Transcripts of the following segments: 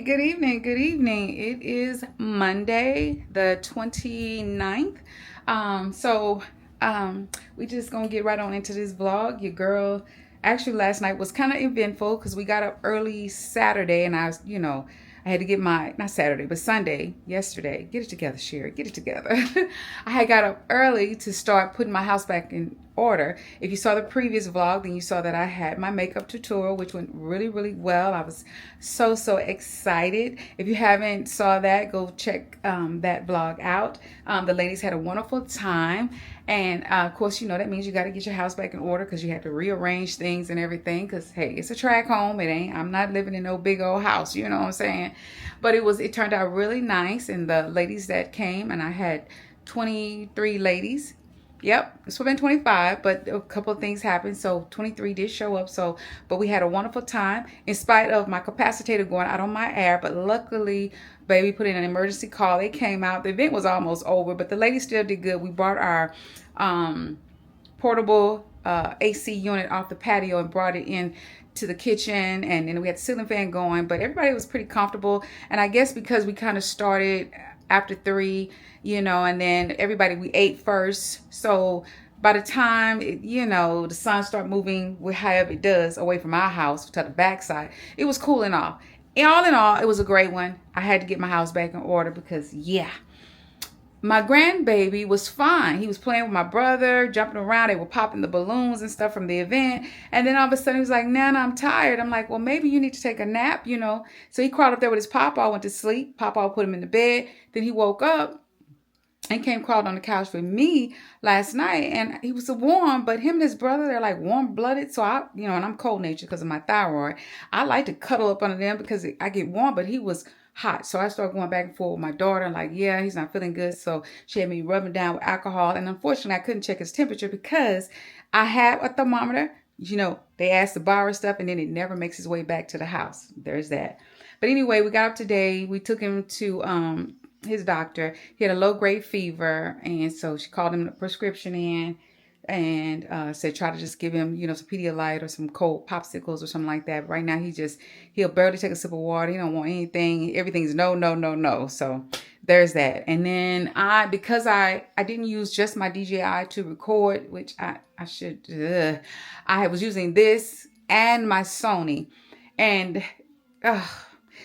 good evening, good evening. It is Monday, the 29th. So we just gonna get right on into this vlog. Your girl, actually last night was kind of eventful because we got up early Saturday and I had to get not Saturday, but Sunday, yesterday. Get it together, Sherry, get it together. I had got up early to start putting my house back in order. If you saw the previous vlog, then you saw that I had my makeup tutorial, which went really, really well. I was so excited. If you haven't saw that, go check that vlog out. The ladies had a wonderful time. And of course, that means you got to get your house back in order because you have to rearrange things and everything. Because hey, it's a track home. I'm not living in no big old house. You know what I'm saying? But it turned out really nice. And the ladies that came, and I had 23 ladies. Yep, it's been 25, but a couple of things happened, so 23 did show up. But we had a wonderful time in spite of my capacitator going out on my air. But luckily, baby put in an emergency call. They came out. The event was almost over, but the ladies still did good. We brought our portable AC unit off the patio and brought it in to the kitchen, and then we had the ceiling fan going. But everybody was pretty comfortable, and I guess because we kind of started after 3, and then we ate first. So by the time, the sun started moving, however it does, away from our house to the backside, it was cooling off. All in all, it was a great one. I had to get my house back in order because, my grandbaby was fine. He was playing with my brother, jumping around. They were popping the balloons and stuff from the event. And then all of a sudden he was like, Nana, I'm tired. I'm like, well, maybe you need to take a nap, So he crawled up there with his papa, went to sleep. Papa put him in the bed. Then he woke up and crawled on the couch with me last night. And he was warm, but him and his brother, they're like warm-blooded. So and I'm cold-natured because of my thyroid. I like to cuddle up under them because I get warm, but he was hot. So I started going back and forth with my daughter, like, yeah, he's not feeling good. So she had me rubbing down with alcohol. And unfortunately, I couldn't check his temperature because I have a thermometer. They asked to borrow stuff and then it never makes its way back to the house. There's that. But anyway, we got up today. We took him to his doctor. He had a low-grade fever. And so she called him a prescription in and said try to just give him, some Pedialyte or some cold popsicles or something like that. But right now he'll barely take a sip of water. He don't want anything. Everything's no. So there's that. And then because I didn't use just my DJI to record, which I should. I was using this and my Sony, and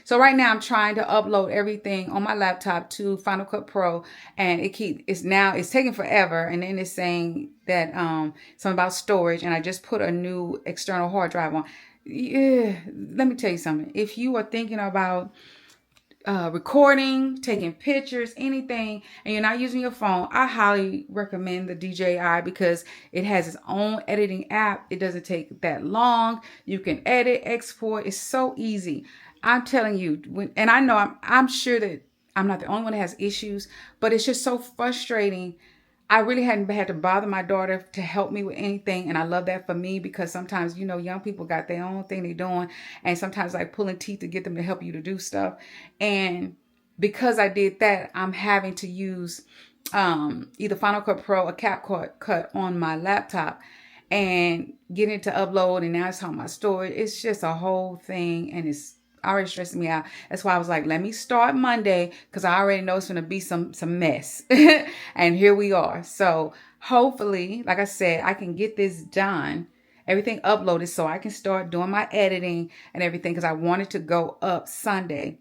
so right now I'm trying to upload everything on my laptop to Final Cut Pro, and it's taking forever. And then it's saying that something about storage, and I just put a new external hard drive on. Yeah, let me tell you something. If you are thinking about recording, taking pictures, anything, and you're not using your phone, I highly recommend the DJI because it has its own editing app. It doesn't take that long. You can edit, export. It's so easy. I'm telling you, and I know I'm sure that I'm not the only one that has issues, but it's just so frustrating. I really hadn't had to bother my daughter to help me with anything. And I love that for me because sometimes, young people got their own thing they're doing. And sometimes like pulling teeth to get them to help you to do stuff. And because I did that, I'm having to use either Final Cut Pro or CapCut on my laptop and get it to upload. And now it's on my storage. It's just a whole thing. And it's already stressing me out. That's why I was like, let me start Monday because I already know it's going to be some mess. And here we are. So hopefully, like I said, I can get this done, everything uploaded so I can start doing my editing and everything because I wanted to go up Sunday.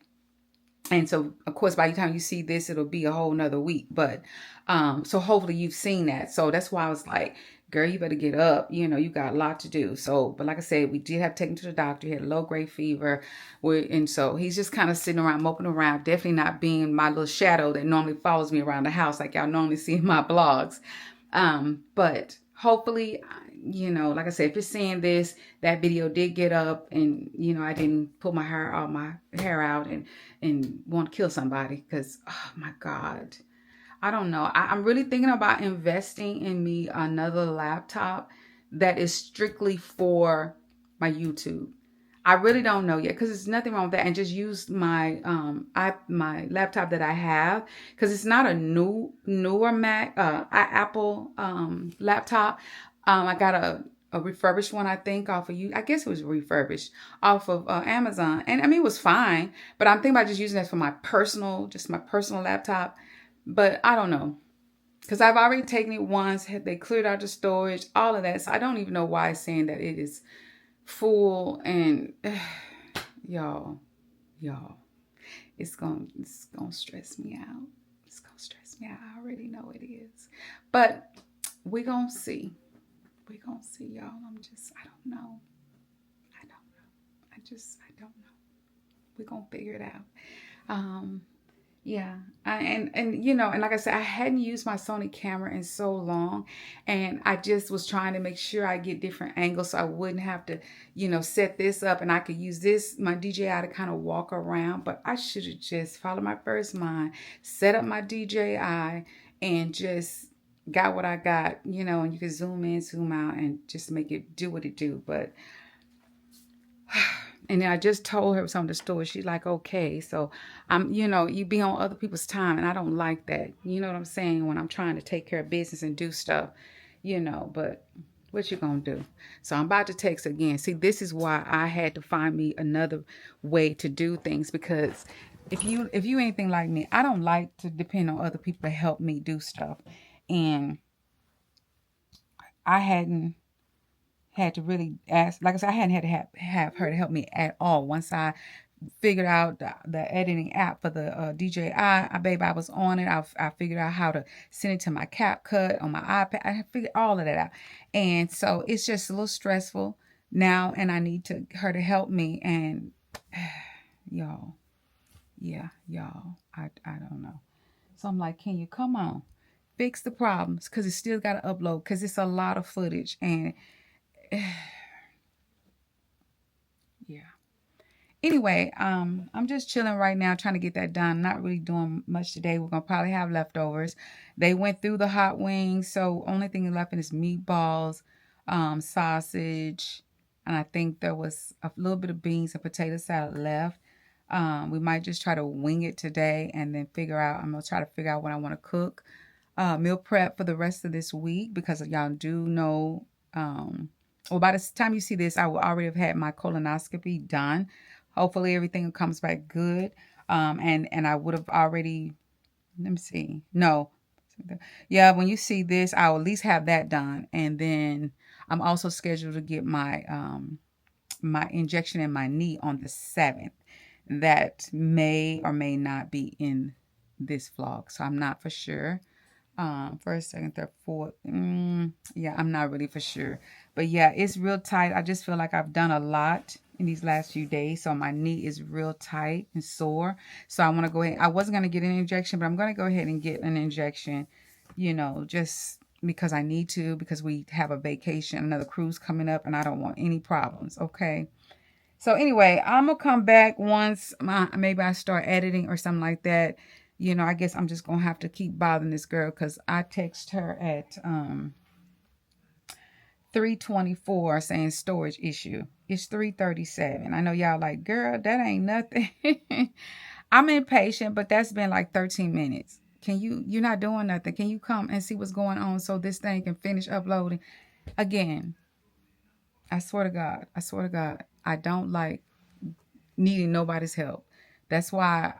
And so, of course, by the time you see this, it'll be a whole nother week. But so hopefully you've seen that. So that's why I was like, girl, you better get up. You got a lot to do. So, but like I said, we did have to take him to the doctor. He had a low-grade fever. And so he's just kind of sitting around, moping around, definitely not being my little shadow that normally follows me around the house like y'all normally see in my blogs. But hopefully, like I said, if you're seeing this, that video did get up and, I didn't pull my hair out and want to kill somebody because, oh my God. I don't know. I'm really thinking about investing in me another laptop that is strictly for my YouTube. I really don't know yet because there's nothing wrong with that, and just use my my laptop that I have because it's not a newer Mac Apple laptop. I got a a refurbished one, I think, off of you. I guess it was refurbished off of Amazon. And I mean, it was fine, but I'm thinking about just using that for my personal, just my personal laptop. But I don't know, because I've already taken it once. They cleared out the storage, all of that. So I don't even know why it's saying that it is full. And y'all, it's gonna stress me out. It's gonna stress me out. I already know it is, but we're gonna see. We're gonna see, y'all. I don't know. I don't know. We're gonna figure it out. Yeah. And you know, and like I said, I hadn't used my Sony camera in so long, and I just was trying to make sure I get different angles so I wouldn't have to, you know, set this up, and I could use this, my DJI, to kind of walk around. But I should have just followed my first mind, set up my DJI, and just got what I got, you know, and you can zoom in, zoom out, and just make it do what it do. But and then I just told her some of the stories. She's like, okay. So I'm, you know, you be on other people's time, and I don't like that. You know what I'm saying? When I'm trying to take care of business and do stuff, you know, but what you gonna do? So I'm about to text again. See, this is why I had to find me another way to do things, because if you anything like me, I don't like to depend on other people to help me do stuff. And I hadn't had to really ask, like I said, I hadn't had to have her to help me at all. Once I figured out the editing app for the DJI, I was on it. I figured out how to send it to my CapCut on my iPad. I figured all of that out. And so it's just a little stressful now, and I need her to help me. And y'all, I don't know. So I'm like, can you come on, fix the problems? Because it's still got to upload, because it's a lot of footage. And yeah. Anyway, I'm just chilling right now, trying to get that done. Not really doing much today. We're gonna probably have leftovers. They went through the hot wings, so only thing left is meatballs, sausage, and I think there was a little bit of beans and potato salad left. We might just try to wing it today, and then I'm gonna try to figure out what I want to cook. Meal prep for the rest of this week, because y'all do know, well, by the time you see this, I will already have had my colonoscopy done. Hopefully everything comes back good. And I would have already, let me see. No. Yeah, when you see this, I will at least have that done. And then I'm also scheduled to get my my injection in my knee on the 7th. That may or may not be in this vlog. So I'm not for sure. First, second, third, fourth. Yeah, I'm not really for sure. But yeah, it's real tight. I just feel like I've done a lot in these last few days. So my knee is real tight and sore. So I want to go ahead. I wasn't going to get an injection, but I'm going to go ahead and get an injection, you know, just because I need to, because we have a vacation, another cruise coming up, and I don't want any problems. Okay. So anyway, I'm going to come back once maybe I start editing or something like that. You know, I guess I'm just going to have to keep bothering this girl, because I text her at 3:24 saying storage issue. It's 3:37. I know y'all like, girl, that ain't nothing. I'm impatient, but that's been like 13 minutes. You're not doing nothing. Can you come and see what's going on so this thing can finish uploading? Again, I swear to God, I don't like needing nobody's help. That's why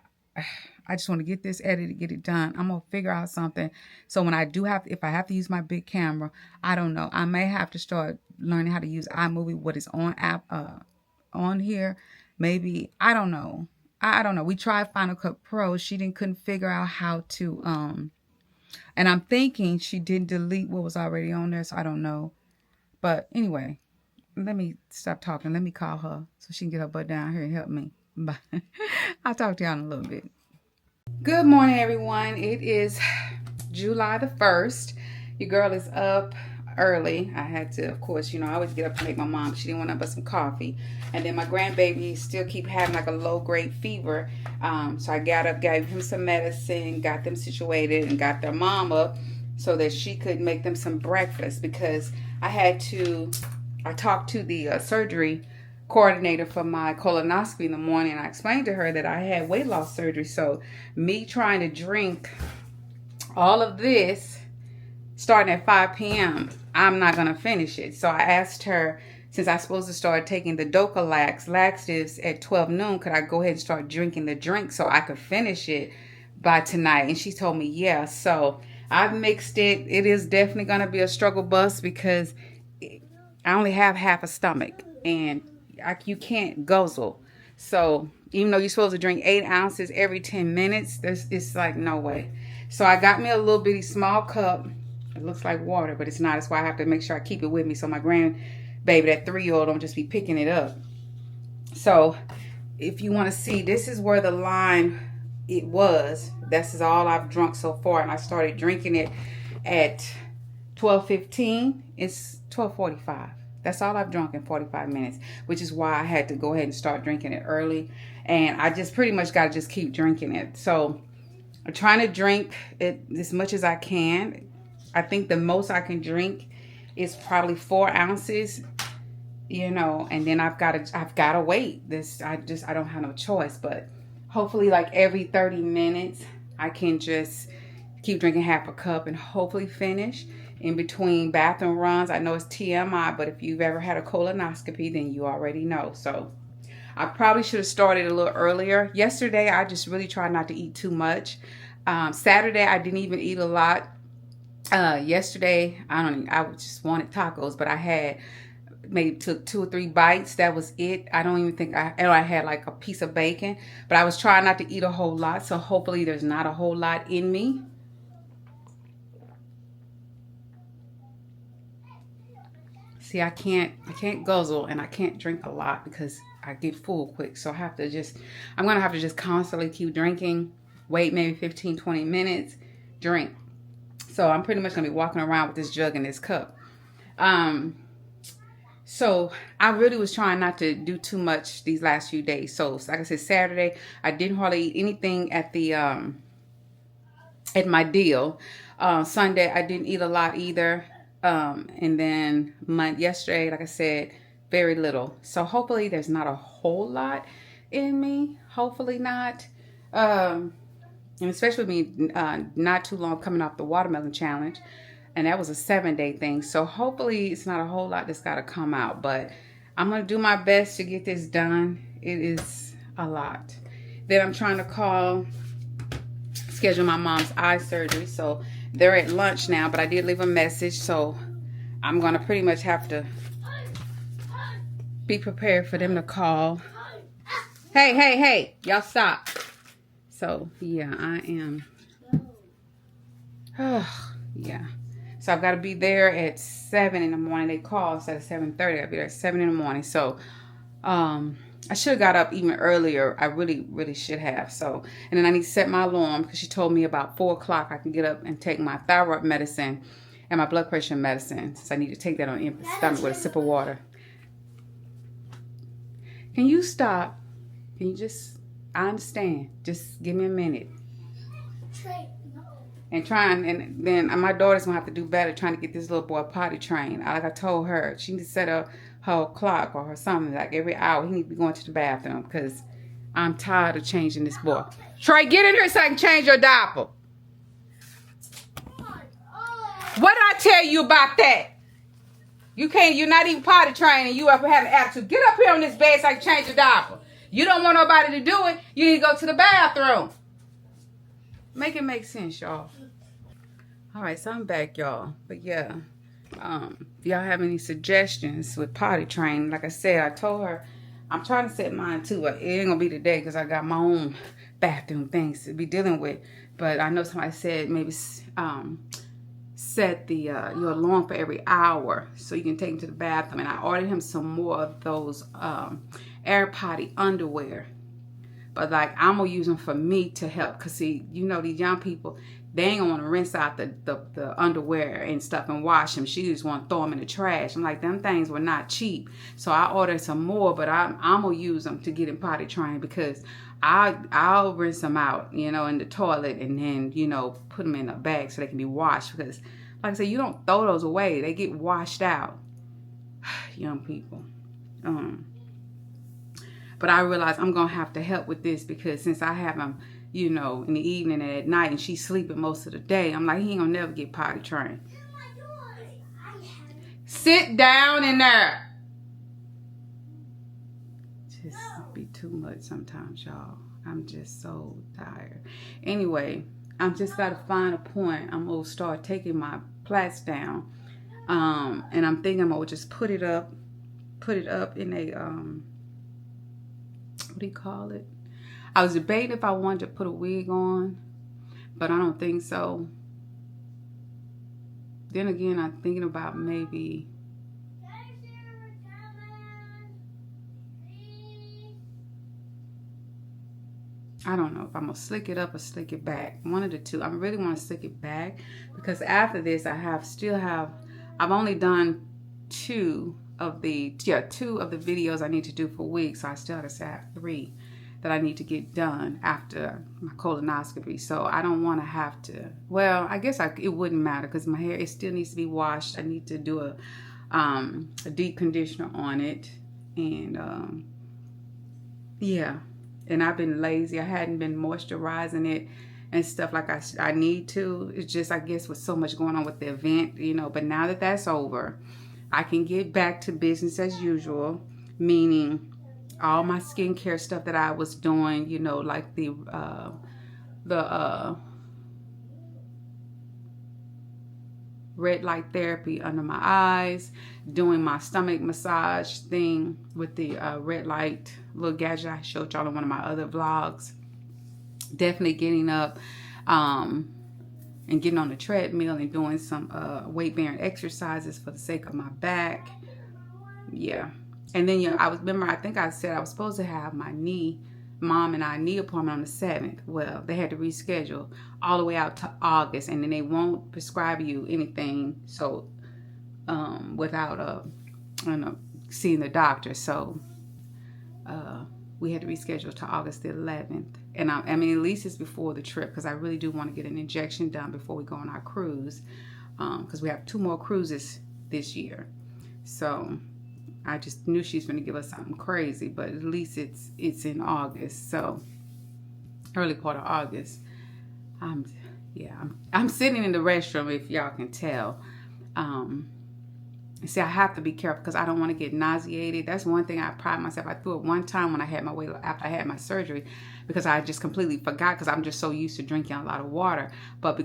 I just want to get this edited, get it done. I'm going to figure out something. So when if I have to use my big camera, I don't know. I may have to start learning how to use iMovie, what is on here. Maybe, I don't know. I don't know. We tried Final Cut Pro. She couldn't figure out how to, and I'm thinking she didn't delete what was already on there. So I don't know. But anyway, let me stop talking. Let me call her so she can get her butt down here and help me. Bye. I'll talk to y'all in a little bit. Good morning, everyone. It is July the 1st. Your girl is up early. I had to, of course, you know, I always get up to make my mom. She didn't want nothing but some coffee. And then my grandbaby still keep having like a low-grade fever. So I got up, gave him some medicine, got them situated, and got their mom up so that she could make them some breakfast, because I talked to the surgery coordinator for my colonoscopy in the morning. I explained to her that I had weight loss surgery. So me trying to drink all of this starting at 5 p.m., I'm not going to finish it. So I asked her, since I'm supposed to start taking the Docalax laxatives at 12 noon, could I go ahead and start drinking the drink so I could finish it by tonight? And she told me, yeah. So I've mixed it. It is definitely going to be a struggle bus because I only have half a stomach and you can't guzzle. So even though you're supposed to drink 8 ounces every 10 minutes, it's like no way. So I got me a little bitty small cup. It looks like water, but it's not. That's why I have to make sure I keep it with me so my grandbaby, that 3-year-old, don't just be picking it up. So if you want to see, this is where the line it was. This is all I've drunk so far, and I started drinking it at 12:15. It's 12:45. That's all I've drunk in 45 minutes, which is why I had to go ahead and start drinking it early. And I just pretty much got to just keep drinking it. So I'm trying to drink it as much as I can. I think the most I can drink is probably 4 ounces, you know, and then I've got to wait. I don't have no choice. But hopefully like every 30 minutes, I can just keep drinking half a cup and hopefully finish in between bathroom runs. I know it's TMI, but if you've ever had a colonoscopy, then you already know. So I probably should have started a little earlier. Yesterday, I just really tried not to eat too much. Saturday, I didn't even eat a lot. Yesterday, I just wanted tacos, but I had maybe took 2 or 3 bites. That was it. I don't even think I had like a piece of bacon, but I was trying not to eat a whole lot. So hopefully there's not a whole lot in me. See, I can't guzzle and I can't drink a lot because I get full quick. So I'm going to have to just constantly keep drinking, wait maybe 15, 20 minutes, drink. So I'm pretty much going to be walking around with this jug and this cup. So I really was trying not to do too much these last few days. So like I said, Saturday, I didn't hardly eat anything at my deal. Sunday, I didn't eat a lot either. And then yesterday, like I said, very little. So hopefully there's not a whole lot in me. Hopefully not. And especially with me not too long coming off the watermelon challenge. And that was a 7-day thing. So hopefully it's not a whole lot that's got to come out. But I'm going to do my best to get this done. It is a lot. Then I'm trying to schedule my mom's eye surgery. So they're at lunch now. But I did leave a message. So I'm going to pretty much have to be prepared for them to call. Hey. Y'all stop. So, yeah, I am. Oh, yeah. So I've got to be there at 7 in the morning. They call instead of 7:30. I'll be there at 7 in the morning. So I should have got up even earlier. I really, really should have. So, and then I need to set my alarm because she told me about 4 o'clock I can get up and take my thyroid medicine and my blood pressure medicine. So I need to take that on an empty stomach with a sip of water. Can you stop? Can you just... I understand. Just give me a minute. And then my daughter's gonna have to do better trying to get this little boy potty trained. Like I told her, she needs to set up her clock or her something. Like every hour, he needs to be going to the bathroom because I'm tired of changing this boy. Trey, get in here so I can change your diaper. What did I tell you about that? You're not even potty trained and you up having attitude. Get up here on this bed so I can change your diaper. You don't want nobody to do it. You need to go to the bathroom. Make it make sense, y'all. All right, so I'm back, y'all. But yeah, if y'all have any suggestions with potty training, like I said, I told her I'm trying to set mine too. But it ain't gonna be today because I got my own bathroom things to be dealing with. But I know somebody said maybe set your alarm for every hour so you can take him to the bathroom. And I ordered him some more of those air potty underwear. But like I'm gonna use them for me to help, cause see, you know these young people, they ain't gonna want to rinse out the underwear and stuff and wash them. She just want to throw them in the trash. I'm like, them things were not cheap, so I ordered some more. But I'm gonna use them to get in potty trained because I'll rinse them out, you know, in the toilet and then put them in a bag so they can be washed. Because like I said, you don't throw those away; they get washed out. Young people. But I realize I'm going to have to help with this because since I have him, in the evening and at night and she's sleeping most of the day, I'm like, he ain't going to never get potty trained. Sit down in there. Just be too much sometimes, y'all. I'm just so tired. Anyway, I'm just got to find a point. I'm going to start taking my plaits down. And I'm thinking I'm going to just put it up in a, what do you call it? I was debating if I wanted to put a wig on, but I don't think so. Then again, I'm thinking about maybe, I don't know if I'm going to slick it up or slick it back. One of the two. I really want to slick it back because after this, I've only done two of the videos I need to do for weeks. So I still have to have 3 that I need to get done after my colonoscopy. So I don't want to have to, well, I guess it wouldn't matter because my hair, it still needs to be washed. I need to do a deep conditioner on it. And yeah. And I've been lazy. I hadn't been moisturizing it and stuff like I need to. It's just, I guess, with so much going on with the event, you know. But now that that's over, I can get back to business as usual, meaning all my skincare stuff that I was doing, you know, like the red light therapy under my eyes, doing my stomach massage thing with the red light little gadget I showed y'all in one of my other vlogs. Definitely getting up and getting on the treadmill and doing some weight-bearing exercises for the sake of my back. Yeah. And then, you know, I think I said I was supposed to have my mom and I knee appointment on the 7th. Well, they had to reschedule all the way out to August, and then they won't prescribe you anything without seeing the doctor. So we had to reschedule to August the 11th. And I mean, at least it's before the trip because I really do want to get an injection done before we go on our cruise because we have 2 more cruises this year. So I just knew she's going to give us something crazy, but at least it's in August. So early part of August. I'm sitting in the restroom, if y'all can tell. See, I have to be careful because I don't want to get nauseated. That's one thing I pride myself. I threw it one time when I had after I had my surgery because I just completely forgot because I'm just so used to drinking a lot of water. But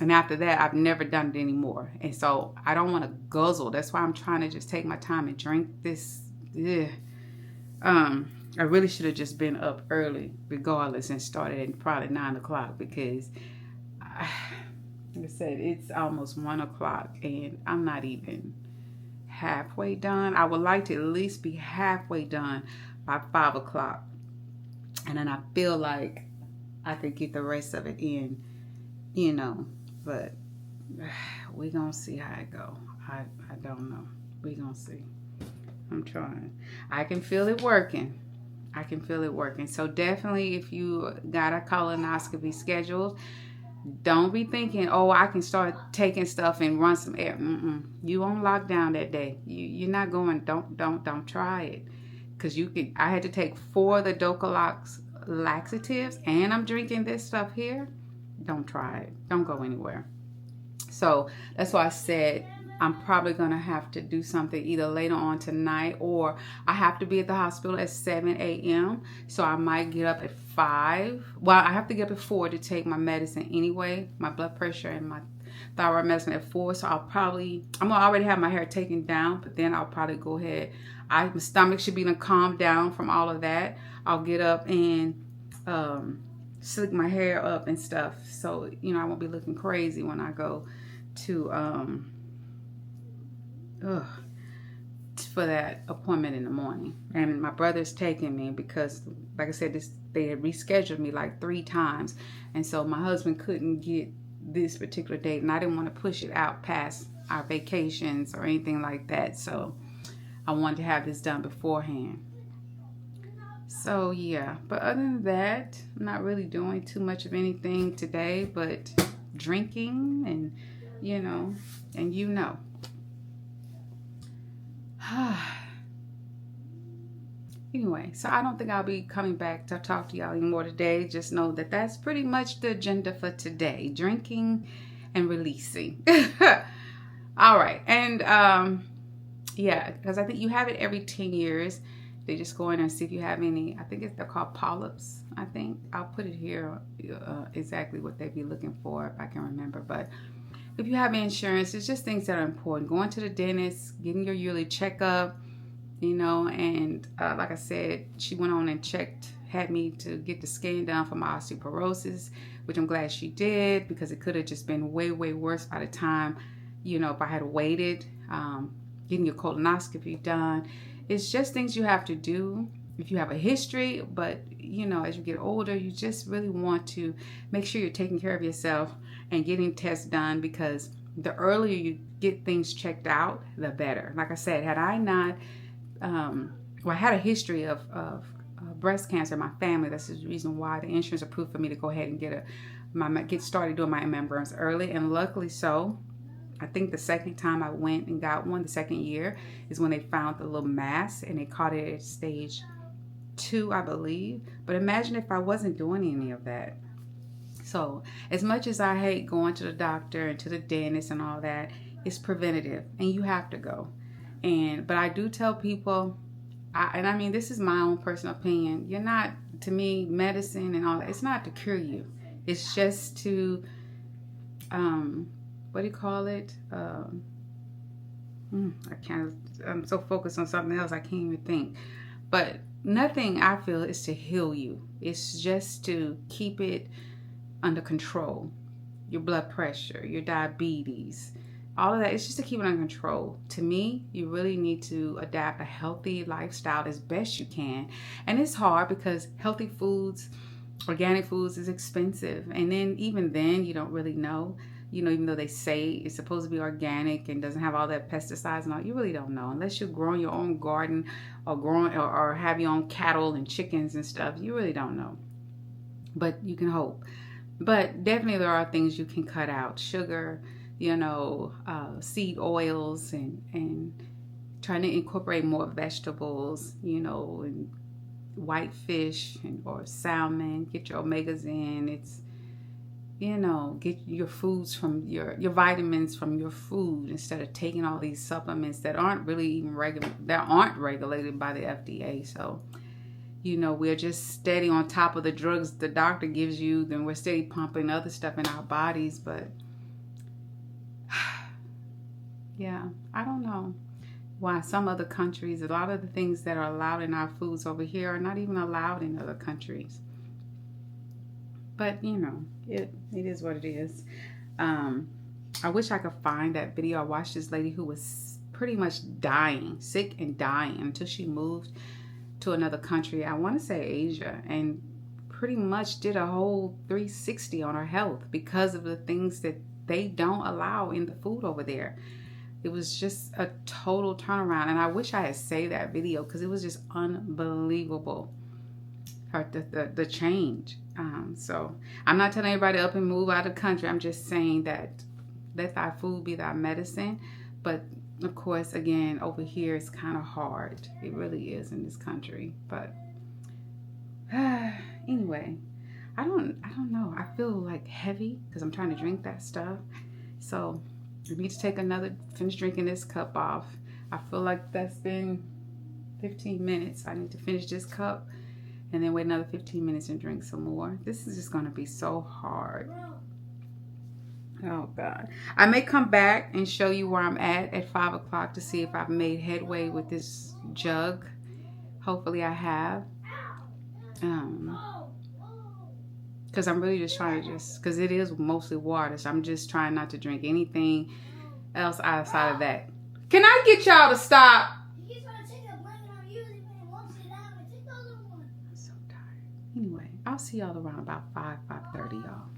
and after that, I've never done it anymore. And so I don't want to guzzle. That's why I'm trying to just take my time and drink this. I really should have just been up early regardless and started at probably 9 o'clock because, like I said, it's almost 1 o'clock and I'm not even halfway done. I would like to at least be halfway done by 5 o'clock. And then I feel like I could get the rest of it in, you know. But we're going to see how it go. I don't know. We're going to see. I'm trying. I can feel it working. I can feel it working. So definitely if you got a colonoscopy scheduled, don't be thinking, oh, I can start taking stuff and run some air. You on lockdown that day. You're not going. Don't try it. Because I had to take 4 of the Docolox laxatives and I'm drinking this stuff here. Don't try it. Don't go anywhere. So that's why I said I'm probably going to have to do something either later on tonight or I have to be at the hospital at 7 a.m. So I might get up at 5. Well, I have to get up at 4 to take my medicine anyway, my blood pressure and my thyroid medicine at 4. So I'm going to already have my hair taken down, but then I'll probably go ahead. My stomach should be calmed down from all of that. I'll get up and slick my hair up and stuff, so you know I won't be looking crazy when I go to for that appointment in the morning. And my brother's taking me because, like I said, they had rescheduled me like 3 times, and so my husband couldn't get this particular date, and I didn't want to push it out past our vacations or anything like that. So I wanted to have this done beforehand. So yeah, but other than that, I'm not really doing too much of anything today, but drinking and, you know. Anyway, so I don't think I'll be coming back to talk to y'all anymore today. Just know that that's pretty much the agenda for today. Drinking and releasing. All right. And yeah, because I think you have it every 10 years. They just go in and see if you have any, I think they're called polyps, I think. I'll put it here, exactly what they'd be looking for if I can remember. But if you have insurance, it's just things that are important. Going to the dentist, getting your yearly checkup, you know, and like I said, she went on and had me to get the scan done for my osteoporosis, which I'm glad she did, because it could have just been way, way worse by the time, you know, if I had waited. Getting your colonoscopy done. It's just things you have to do if you have a history, but you know, as you get older, you just really want to make sure you're taking care of yourself and getting tests done, because the earlier you get things checked out, the better. Like I said, had I not, well, I had a history of breast cancer in my family. That's the reason why the insurance approved for me to go ahead and get started doing my mammograms early, and luckily so. I think the second time I went and got one, the second year, is when they found the little mass, and they caught it at stage 2, I believe. But imagine if I wasn't doing any of that. So as much as I hate going to the doctor and to the dentist and all that, it's preventative, and you have to go. But I do tell people, and I mean, this is my own personal opinion, you're not, to me, medicine and all that, it's not to cure you. It's just to, what do you call it? I'm so focused on something else, I can't even think. But nothing, I feel, is to heal you. It's just to keep it under control. Your blood pressure, your diabetes, all of that, it's just to keep it under control. To me, you really need to adapt a healthy lifestyle as best you can. And it's hard because healthy foods, organic foods, is expensive. And then even then, you don't really know. You know, even though they say it's supposed to be organic and doesn't have all that pesticides and all, you really don't know. Unless you're growing your own garden or have your own cattle and chickens and stuff, you really don't know. But you can hope. But definitely there are things you can cut out. Sugar, you know, seed oils, and trying to incorporate more vegetables, you know, and white fish or salmon. Get your omegas in. It's, you know, get your foods from your vitamins from your food, instead of taking all these supplements that aren't really even regulated by the FDA. So, you know, we're just steady on top of the drugs the doctor gives you, then we're steady pumping other stuff in our bodies. But yeah, I don't know why some other countries, a lot of the things that are allowed in our foods over here are not even allowed in other countries. But, you know, it is what it is. I wish I could find that video. I watched this lady who was pretty much dying, sick and dying, until she moved to another country. I want to say Asia, and pretty much did a whole 360 on her health because of the things that they don't allow in the food over there. It was just a total turnaround. And I wish I had saved that video, because it was just unbelievable. The change. So I'm not telling everybody up and move out of the country. I'm just saying that let thy food be thy medicine. But of course, again, over here it's kind of hard. It really is in this country. But anyway, I don't know. I feel like heavy because I'm trying to drink that stuff. So I need to finish drinking this cup off. I feel like that's been 15 minutes. I need to finish this cup and then wait another 15 minutes and drink some more. This is just going to be so hard. Oh, God. I may come back and show you where I'm at 5 o'clock to see if I've made headway with this jug. Hopefully I have. Because I'm really just trying to because it is mostly water, so I'm just trying not to drink anything else outside of that. Can I get y'all to stop? Anyway, I'll see y'all around about 5:30, y'all.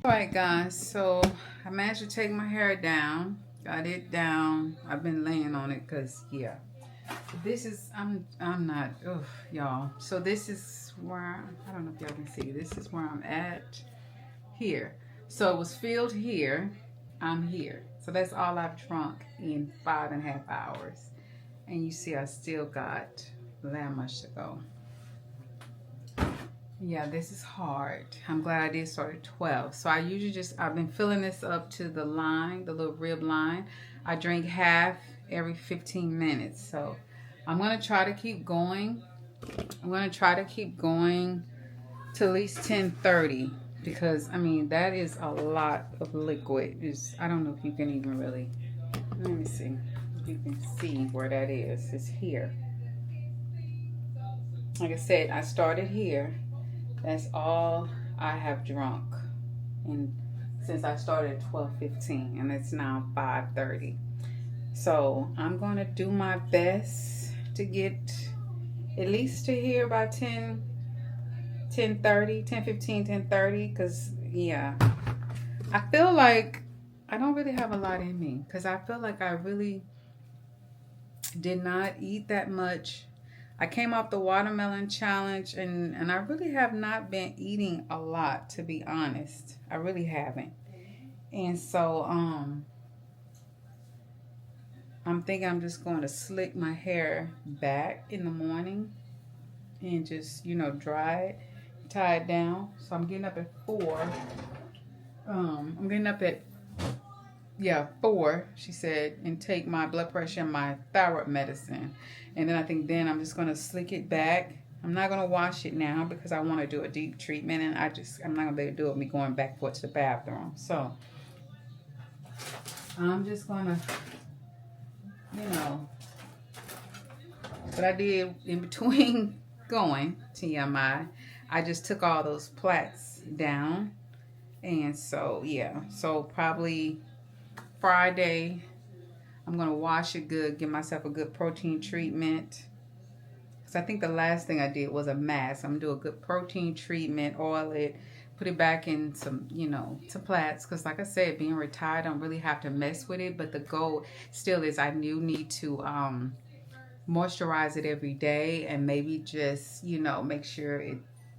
All right, guys. So I managed to take my hair down. Got it down. I've been laying on it because, yeah. This is, I'm not, y'all. So this is where, I don't know if y'all can see. This is where I'm at here. So it was filled here. I'm here. So that's all I've drunk in 5.5 hours. And you see I still got that much to go. Yeah, this is hard. I'm glad I did start at 12. So I usually I've been filling this up to the line, the little rib line. I drink half every 15 minutes. So I'm going to try to keep going. I'm going to try to keep going to at least 10:30 because, I mean, that is a lot of liquid. I don't know if you can even really, let me see if you can see where that is. It's here. Like I said, I started here. That's all I have drunk, and since I started at 12:15, and it's now 5:30. So I'm gonna do my best to get at least to here by 10:30, 10:15, 10:30. Because yeah, I feel like I don't really have a lot in me because I feel like I really did not eat that much. I came off the watermelon challenge, and I really have not been eating a lot, to be honest. I really haven't. And so I'm thinking I'm just going to slick my hair back in the morning and just, dry it, tie it down. So I'm getting up at 4. I'm getting up at 4, she said, and take my blood pressure and my thyroid medicine. And then I think then I'm just going to slick it back. I'm not going to wash it now because I want to do a deep treatment, and I'm not going to be able to do it with me going back to the bathroom. So I'm just going to, what I did in between going to TMI, I just took all those plaques down. And so, yeah, so probably Friday, I'm going to wash it good, give myself a good protein treatment. Because I think the last thing I did was a mask. I'm going to do a good protein treatment, oil it, put it back in some, some plaits. Because like I said, being retired, I don't really have to mess with it. But the goal still is I do need to moisturize it every day, and maybe just, make sure it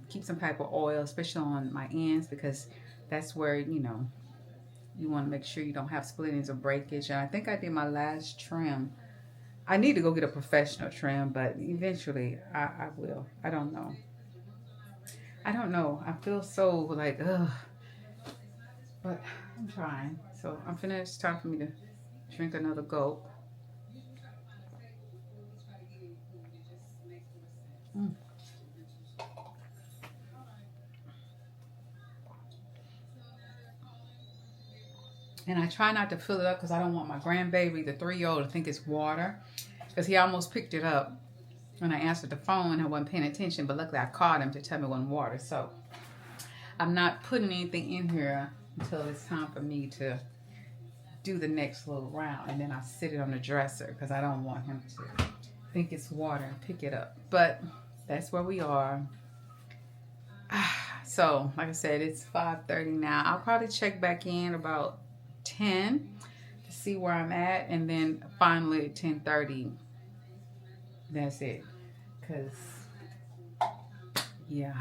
keeps some type of oil, especially on my ends, because that's where, you want to make sure you don't have splittings or breakage. And I think I did my last trim. I need to go get a professional trim, but eventually I will. I don't know. I don't know. I feel so like, ugh. But I'm trying. So I'm finished. It's time for me to drink another gulp. Mm. And I try not to fill it up because I don't want my grandbaby, the 3-year-old, to think it's water. Because he almost picked it up when I answered the phone and I wasn't paying attention. But luckily I called him to tell me it wasn't water. So I'm not putting anything in here until it's time for me to do the next little round. And then I sit it on the dresser because I don't want him to think it's water and pick it up. But that's where we are. So, like I said, it's 5:30 now. I'll probably check back in about 10 to see where I'm at. And then finally at 10:30, that's it. Because, yeah,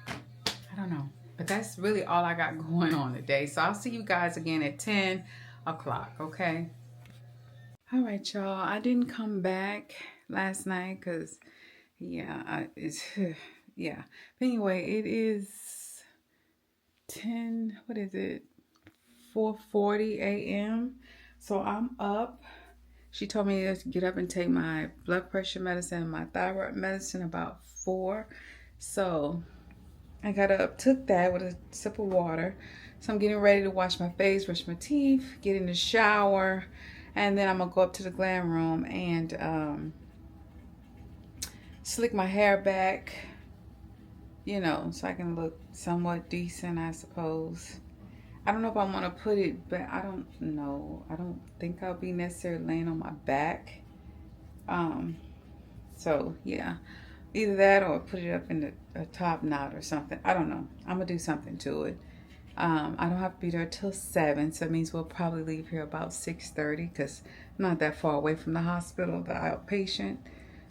I don't know. But that's really all I got going on today. So I'll see you guys again at 10 o'clock, okay? All right, y'all. I didn't come back last night because, yeah, it's, yeah. But anyway, it is 10, what is it? 4:40 a.m. So I'm up. She told me to get up and take my blood pressure medicine and my thyroid medicine about 4. So I got up, took that with a sip of water. So I'm getting ready to wash my face, brush my teeth, get in the shower, and then I'm gonna go up to the glam room and slick my hair back, so I can look somewhat decent, I suppose. I don't know if I want to put it, but I don't know. I don't think I'll be necessarily laying on my back. So yeah, either that or put it up in a top knot or something. I don't know. I'm gonna do something to it. I don't have to be there till 7, so it means we'll probably leave here about 6:30 because I'm not that far away from the hospital, the outpatient.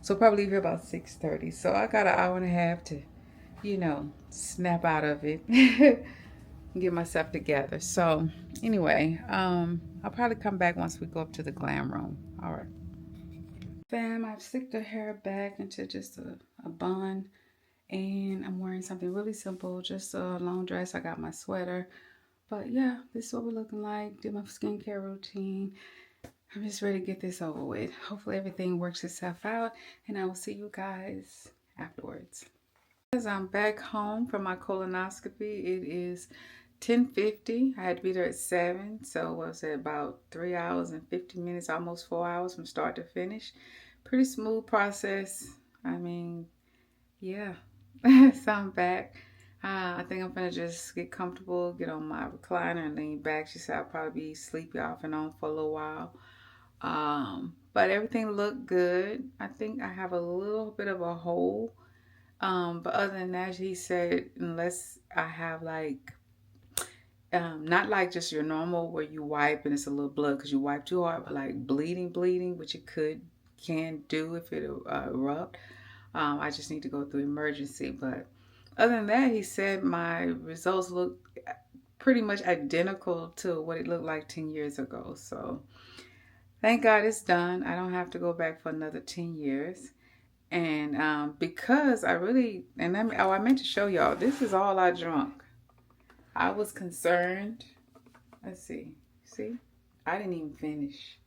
So we'll probably leave here about 6:30. So I got an hour and a half to, snap out of it. Get myself together. So anyway, I'll probably come back once we go up to the glam room. All right. Fam, I've slicked her hair back into just a bun. And I'm wearing something really simple, just a long dress. I got my sweater. But yeah, this is what we're looking like. Did my skincare routine. I'm just ready to get this over with. Hopefully everything works itself out, and I will see you guys afterwards. As I'm back home from my colonoscopy, it is 10:50. I had to be there at 7, so was it about 3 hours and 50 minutes, almost 4 hours from start to finish. Pretty smooth process. I mean, yeah. So I'm back. I think I'm gonna just get comfortable, get on my recliner and lean back. She said I'll probably be sleepy off and on for a little while. But everything looked good. I think I have a little bit of a hole. But other than that, he said unless I have like not like just your normal where you wipe and it's a little blood because you wipe too hard, but like bleeding, which it can do if it erupt. I just need to go through emergency. But other than that, he said my results look pretty much identical to what it looked like 10 years ago. So thank God it's done. I don't have to go back for another 10 years. And because I really, and I meant to show y'all, this is all I drunk. I was concerned. Let's see. See? I didn't even finish.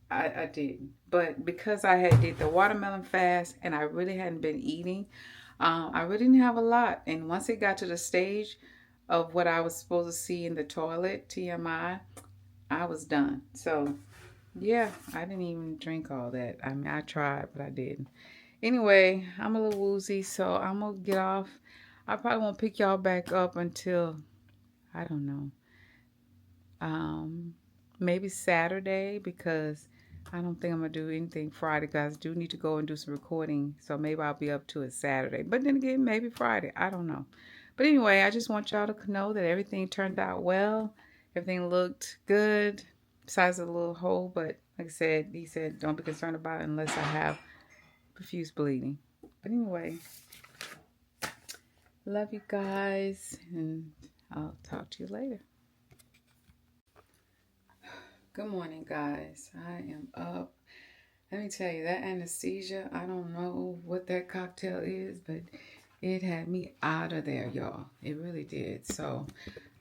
I didn't. But because I had did the watermelon fast and I really hadn't been eating, I really didn't have a lot. And once it got to the stage of what I was supposed to see in the toilet, TMI, I was done. So, yeah, I didn't even drink all that. I mean, I tried, but I didn't. Anyway, I'm a little woozy, so I'm going to get off. I probably won't pick y'all back up until, I don't know, maybe Saturday, because I don't think I'm going to do anything Friday, because I do need to go and do some recording. So maybe I'll be up to it Saturday. But then again, maybe Friday. I don't know. But anyway, I just want y'all to know that everything turned out well. Everything looked good, besides a little hole. But like I said, he said, don't be concerned about it unless I have profuse bleeding. But anyway, love you guys, and I'll talk to you later. Good morning, guys. I am up. Let me tell you, that anesthesia, I don't know what that cocktail is, but it had me out of there, y'all. It really did. So,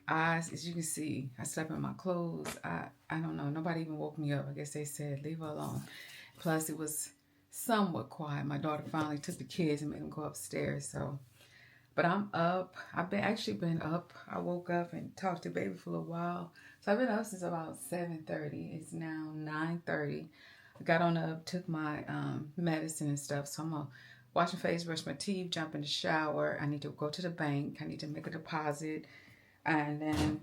as you can see, I slept in my clothes. I don't know. Nobody even woke me up. I guess they said, leave her alone. Plus, it was somewhat quiet. My daughter finally took the kids and made them go upstairs. So, but I'm up. I've actually been up. I woke up and talked to baby for a little while. So I've been up since about 7:30. It's now 9:30. I got on up, took my medicine and stuff. So I'm gonna wash my face, brush my teeth, jump in the shower. I need to go to the bank. I need to make a deposit, and then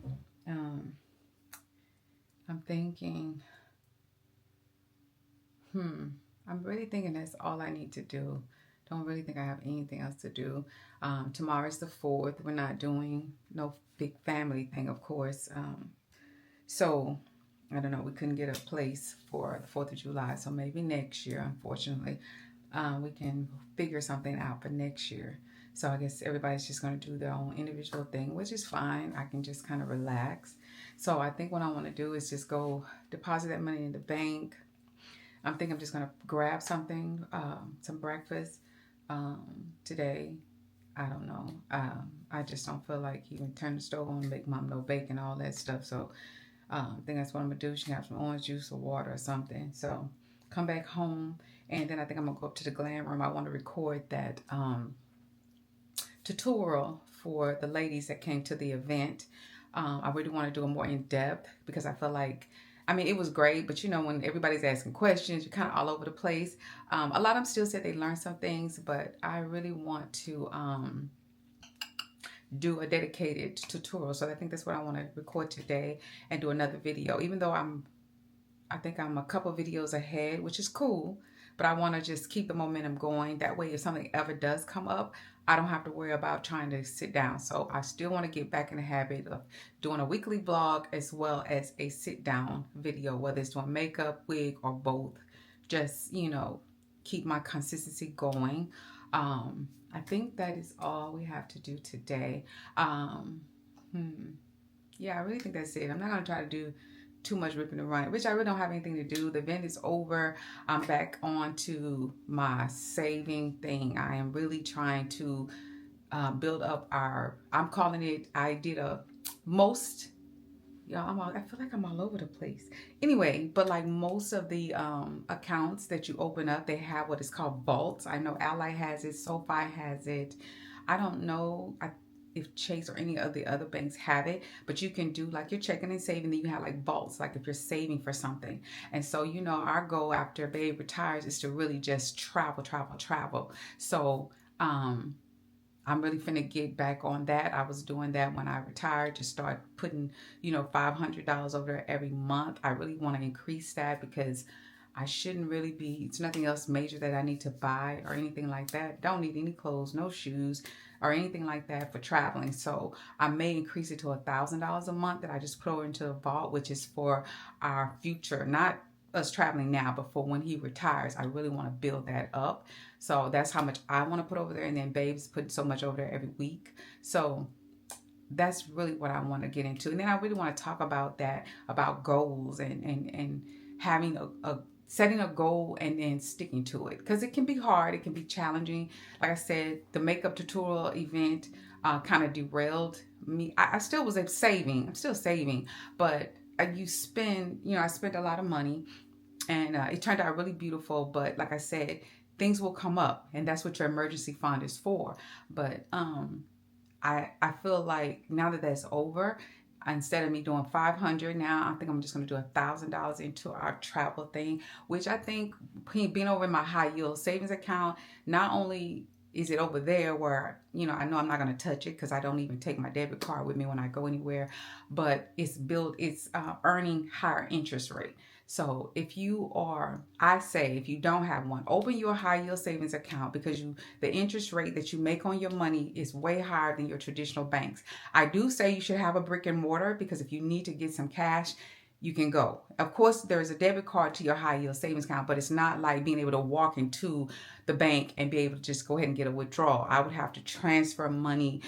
I'm thinking, I'm really thinking that's all I need to do. Don't really think I have anything else to do. Tomorrow's the 4th. We're not doing no big family thing, of course. So, I don't know. We couldn't get a place for the 4th of July. So maybe next year, unfortunately, we can figure something out for next year. So I guess everybody's just going to do their own individual thing, which is fine. I can just kind of relax. So I think what I want to do is just go deposit that money in the bank. I think I'm just going to grab something, some breakfast today. I don't know. I just don't feel like even turn the stove on, make mom no bacon, all that stuff. So I think that's what I'm going to do. She can have some orange juice or water or something. So come back home. And then I think I'm going to go up to the glam room. I want to record that tutorial for the ladies that came to the event. I really want to do it more in depth because I feel like, I mean, it was great, but you know, when everybody's asking questions, you're kind of all over the place. A lot of them still said they learned some things, but I really want to do a dedicated tutorial. So I think that's what I want to record today and do another video, even though I think I'm a couple videos ahead, which is cool, but I want to just keep the momentum going. That way, if something ever does come up, I don't have to worry about trying to sit down. So I still want to get back in the habit of doing a weekly vlog as well as a sit down video, whether it's doing makeup, wig, or both. Just, you know, keep my consistency going. I think that is all we have to do today. Yeah, I really think that's it. I'm not going to try to do too much ripping and running, which I really don't have anything to do. The event is over. I'm back on to my saving thing. I am really trying to build up I'm calling it, I did a most, I feel like I'm all over the place. Anyway, but like most of the accounts that you open up, they have what is called vaults. I know Ally has it, SoFi has it. I don't know if Chase or any of the other banks have it, but you can do like your checking and saving. Then you have like vaults, like if you're saving for something. And so, our goal after Babe retires is to really just travel, travel, travel. So, I'm really finna get back on that. I was doing that when I retired, to start putting, $500 over there every month. I really want to increase that because I shouldn't really be, it's nothing else major that I need to buy or anything like that. Don't need any clothes, no shoes or anything like that for traveling. So I may increase it to $1,000 a month that I just put over into the vault, which is for our future, not us traveling now, but for when he retires. I really want to build that up. So that's how much I want to put over there. And then Babe's putting so much over there every week. So that's really what I want to get into. And then I really want to talk about that, about goals and having a setting a goal and then sticking to it, because it can be hard, it can be challenging. Like I said, the makeup tutorial event kind of derailed me. I still was saving, I'm still saving, but I spent a lot of money, and it turned out really beautiful. But like I said, things will come up, and that's what your emergency fund is for. But I feel like now that that's over, instead of me doing $500 now, I think I'm just going to do $1,000 into our travel thing, which I think being over in my high yield savings account, not only is it over there where, I know I'm not going to touch it because I don't even take my debit card with me when I go anywhere, but it's earning higher interest rate. So if you don't have one, open your high yield savings account, because the interest rate that you make on your money is way higher than your traditional banks. I do say you should have a brick and mortar, because if you need to get some cash, you can go. Of course, there's a debit card to your high yield savings account, but it's not like being able to walk into the bank and be able to just go ahead and get a withdrawal. I would have to transfer money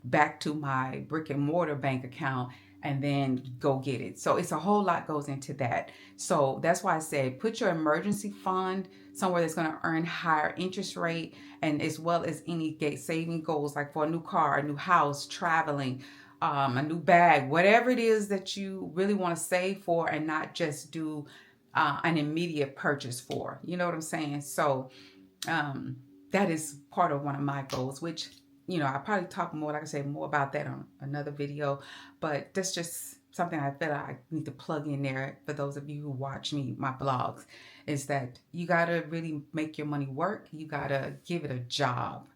back to my brick and mortar bank account and then go get it. So it's a whole lot goes into that. So that's why I said put your emergency fund somewhere that's going to earn higher interest rate, and as well as any saving goals, like for a new car, a new house, traveling, a new bag, whatever it is that you really want to save for, and not just do an immediate purchase for. You know what I'm saying? So that is part of one of my goals, which I'll probably talk more, like I say, more about that on another video. But that's just something I feel I need to plug in there for those of you who watch my blogs, is that you got to really make your money work. You got to give it a job.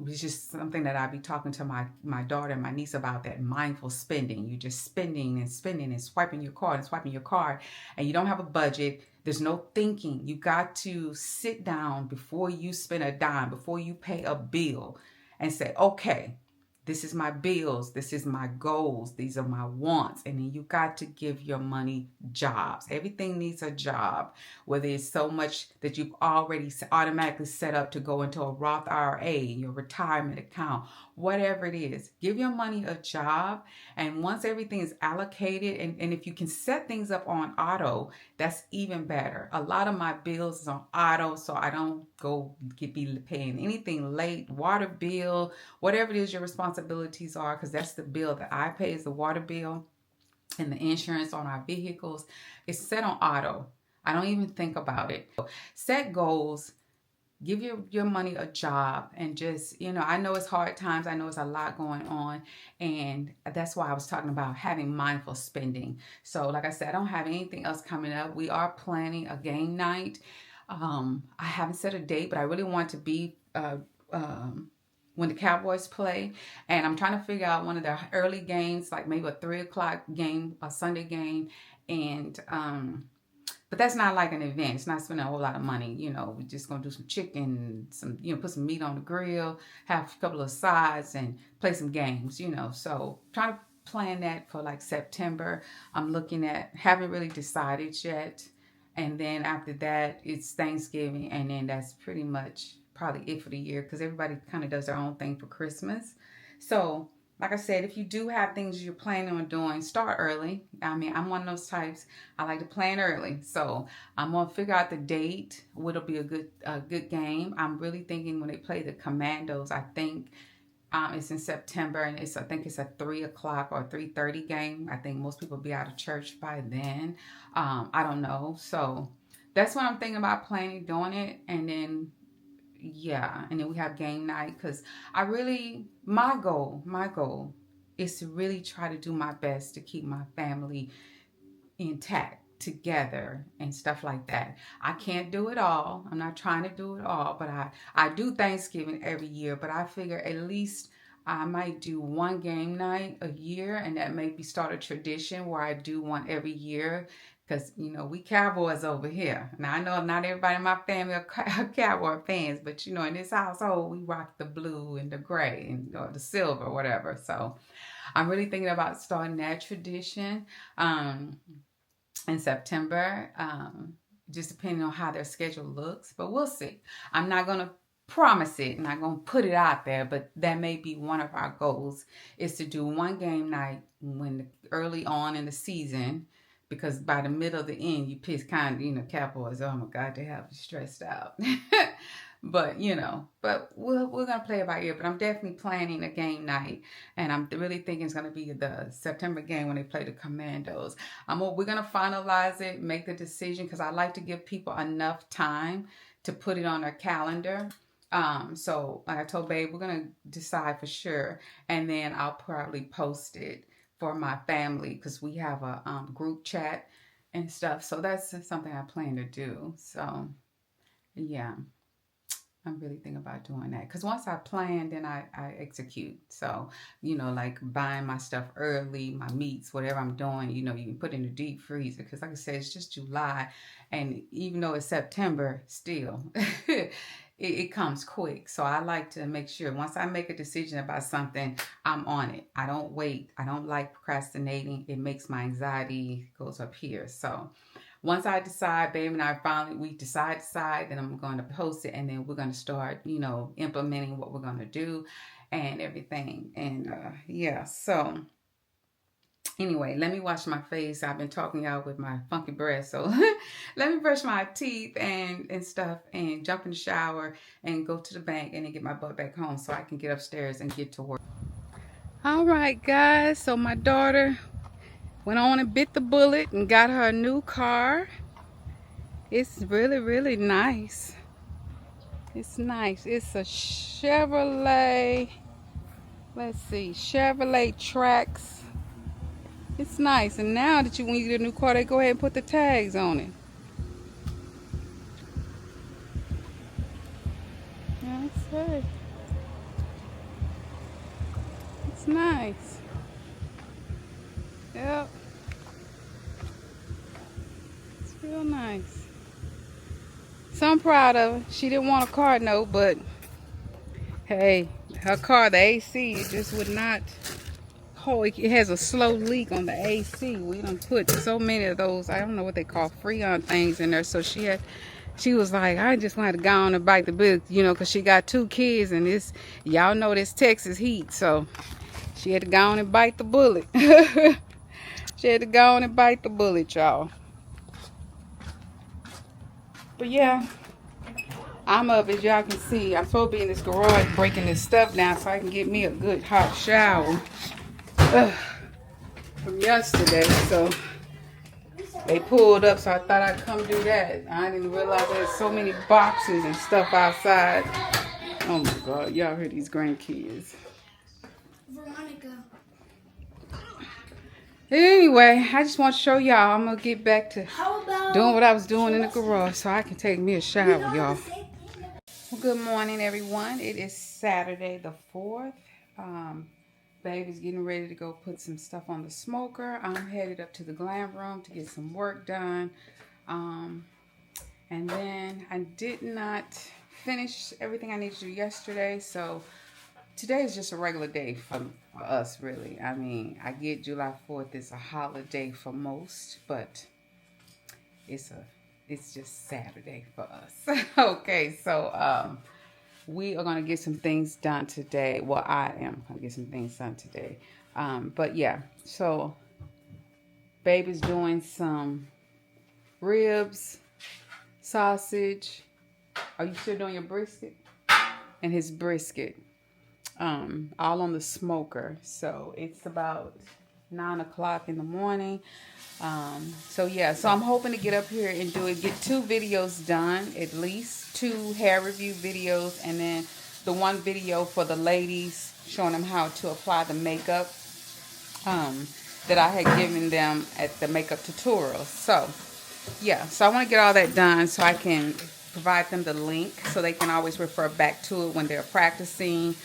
It's just something that I be talking to my daughter and my niece about, that mindful spending. You just spending and spending and swiping your card and swiping your card, and you don't have a budget. There's no thinking. You got to sit down before you spend a dime, before you pay a bill, and say, okay, this is my bills, this is my goals, these are my wants. And then you got to give your money jobs. Everything needs a job, whether it's so much that you've already automatically set up to go into a Roth IRA, your retirement account, whatever it is. Give your money a job. And once everything is allocated, and if you can set things up on auto, that's even better. A lot of my bills is on auto, so I don't be paying anything late. Water bill, whatever it is your responsibilities are, because that's the bill that I pay, is the water bill, and the insurance on our vehicles is set on auto. I don't even think about it. Set goals. Give your money a job, and just, I know it's hard times. I know it's a lot going on, and that's why I was talking about having mindful spending. So like I said, I don't have anything else coming up. We are planning a game night. I haven't set a date, but I really want to be when the Cowboys play, and I'm trying to figure out one of their early games, like maybe a 3:00 game, a Sunday game, and but that's not like an event. It's not spending a whole lot of money. We're just going to do some chicken, put some meat on the grill, have a couple of sides, and play some games, So trying to plan that for like September. I'm looking at, haven't really decided yet. And then after that, it's Thanksgiving. And then that's pretty much probably it for the year, because everybody kind of does their own thing for Christmas. So like I said, if you do have things you're planning on doing, start early. I mean, I'm one of those types. I like to plan early, so I'm gonna figure out the date. What'll be a good game? I'm really thinking when they play the Commandos. I think it's in September, and I think it's a 3 o'clock or 3:30 game. I think most people will be out of church by then. I don't know, so that's what I'm thinking about planning doing it, and then yeah, and then we have game night because my goal is to really try to do my best to keep my family intact together and stuff like that. I can't do it all. I'm not trying to do it all, but I do Thanksgiving every year, but I figure at least I might do one game night a year, and that maybe start a tradition where I do one every year. Because, we Cowboys over here. Now, I know not everybody in my family are Cowboy fans, but, in this household, we rock the blue and the gray and or the silver, whatever. So I'm really thinking about starting that tradition. In September, just depending on how their schedule looks. But we'll see. I'm not going to promise it, not going to put it out there, but that may be one of our goals is to do one game night early on in the season, because by the middle of the end, you piss kind of, Cowboys, oh my God, they have you stressed out. But, but we're going to play it by ear. But I'm definitely planning a game night. And I'm really thinking it's going to be the September game when they play the Commandos. We're going to finalize it, make the decision, because I like to give people enough time to put it on their calendar. So like I told Babe, we're going to decide for sure. And then I'll probably post it for my family because we have a group chat and stuff. So that's something I plan to do. So, yeah. I'm really thinking about doing that because once I plan, then I execute. So, like buying my stuff early, my meats, whatever I'm doing, you can put in the deep freezer because, like I said, it's just July, and even though it's September, still, it comes quick. So I like to make sure once I make a decision about something, I'm on it. I don't wait. I don't like procrastinating. It makes my anxiety goes up here. So once I decide, babe and I we decide, then I'm going to post it, and then we're going to start, implementing what we're going to do and everything. And yeah, so anyway, let me wash my face. I've been talking out with my funky breath, so let me brush my teeth and stuff and jump in the shower and go to the bank and then get my butt back home so I can get upstairs and get to work. All right, guys, so my daughter went on and bit the bullet and got her a new car. It's really, really nice. It's nice. It's a Chevrolet. Let's see, Chevrolet Trax. It's nice. And now that when you get a new car, they go ahead and put the tags on it. That's it. It's nice. Yep. It's real nice. So I'm proud of her. She didn't want a car note, but hey, her car, the AC, it just would not. Oh, it has a slow leak on the AC. We done put so many of those, I don't know what they call Freon things in there. So she was like, I just want to go on and bite the bullet, because she got 2 kids and y'all know this Texas heat. So she had to go on and bite the bullet. She had to go on and bite the bullet, y'all. But yeah, I'm up, as y'all can see. I'm supposed to be in this garage breaking this stuff down so I can get me a good hot shower. From yesterday, so they pulled up, so I thought I'd come do that. I didn't realize there's so many boxes and stuff outside. Oh my God, y'all heard these grandkids. Veronica. Anyway, I just want to show y'all. I'm gonna get back to doing what I was doing in the garage so I can take me a shower, y'all. Well, good morning, everyone. It is Saturday the 4th. Baby's getting ready to go put some stuff on the smoker. I'm headed up to the glam room to get some work done. And then I did not finish everything I needed to do yesterday. So today is just a regular day for us, really. I mean, I get July 4th is a holiday for most, but it's just Saturday for us. Okay, so we are going to get some things done today. Well, I am going to get some things done today. But yeah, so babe is doing some ribs, sausage. Are you still doing your brisket? And his brisket, all on the smoker. So it's about 9 o'clock in the morning. So yeah, so I'm hoping to get up here and get 2 videos done, at least 2 hair review videos, and then the one video for the ladies showing them how to apply the makeup that I had given them at the makeup tutorial. So yeah, so I want to get all that done so I can provide them the link so they can always refer back to it when they're practicing